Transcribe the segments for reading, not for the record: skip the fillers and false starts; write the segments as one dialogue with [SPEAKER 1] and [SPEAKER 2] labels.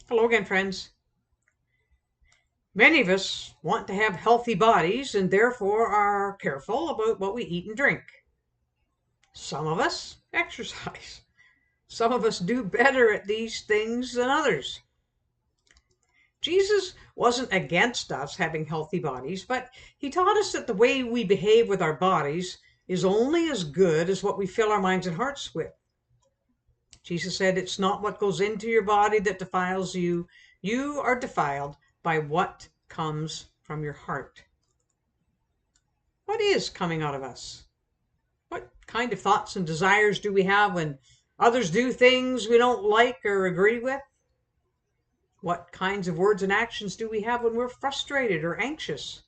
[SPEAKER 1] Hello again, friends. Many of us want to have healthy bodies and therefore are careful about what we eat and drink. Some of us exercise. Some of us do better at these things than others. Jesus wasn't against us having healthy bodies, but he taught us that the way we behave with our bodies is only as good as what we fill our minds and hearts with. Jesus said, "It's not what goes into your body that defiles you. You are defiled by what comes from your heart." What is coming out of us? What kind of thoughts and desires do we have when others do things we don't like or agree with? What kinds of words and actions do we have when we're frustrated or anxious?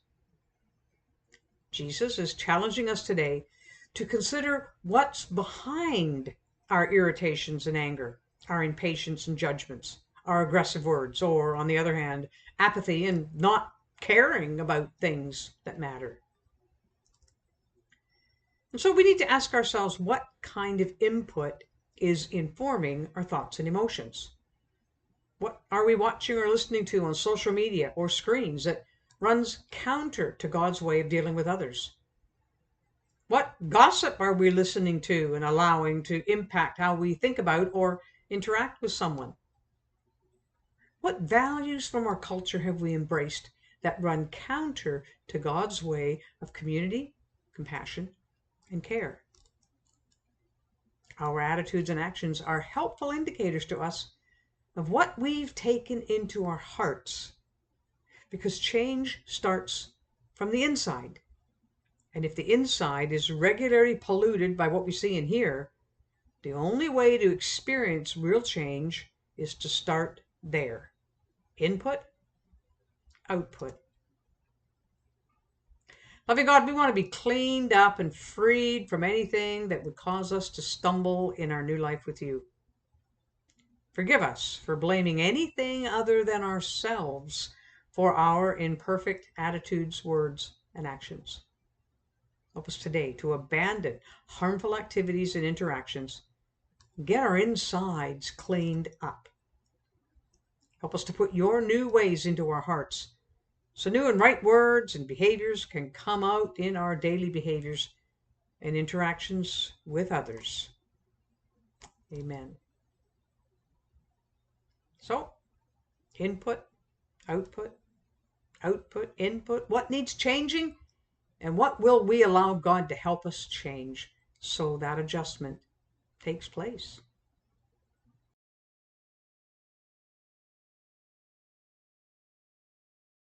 [SPEAKER 1] Jesus is challenging us today to consider what's behind our irritations and anger, our impatience and judgments, our aggressive words, or, on the other hand, apathy and not caring about things that matter. And so we need to ask ourselves what kind of input is informing our thoughts and emotions. What are we watching or listening to on social media or screens that runs counter to God's way of dealing with others? What gossip are we listening to and allowing to impact how we think about or interact with someone? What values from our culture have we embraced that run counter to God's way of community, compassion, and care? Our attitudes and actions are helpful indicators to us of what we've taken into our hearts, because change starts from the inside. And if the inside is regularly polluted by what we see and hear, the only way to experience real change is to start there. Input, output. Loving God, we want to be cleaned up and freed from anything that would cause us to stumble in our new life with you. Forgive us for blaming anything other than ourselves for our imperfect attitudes, words, and actions. Help us today to abandon harmful activities and interactions, get our insides cleaned up. Help us to put your new ways into our hearts, so new and right words and behaviors can come out in our daily behaviors and interactions with others. Amen. So, input, output, output, input. What needs changing? And what will we allow God to help us change so that adjustment takes place?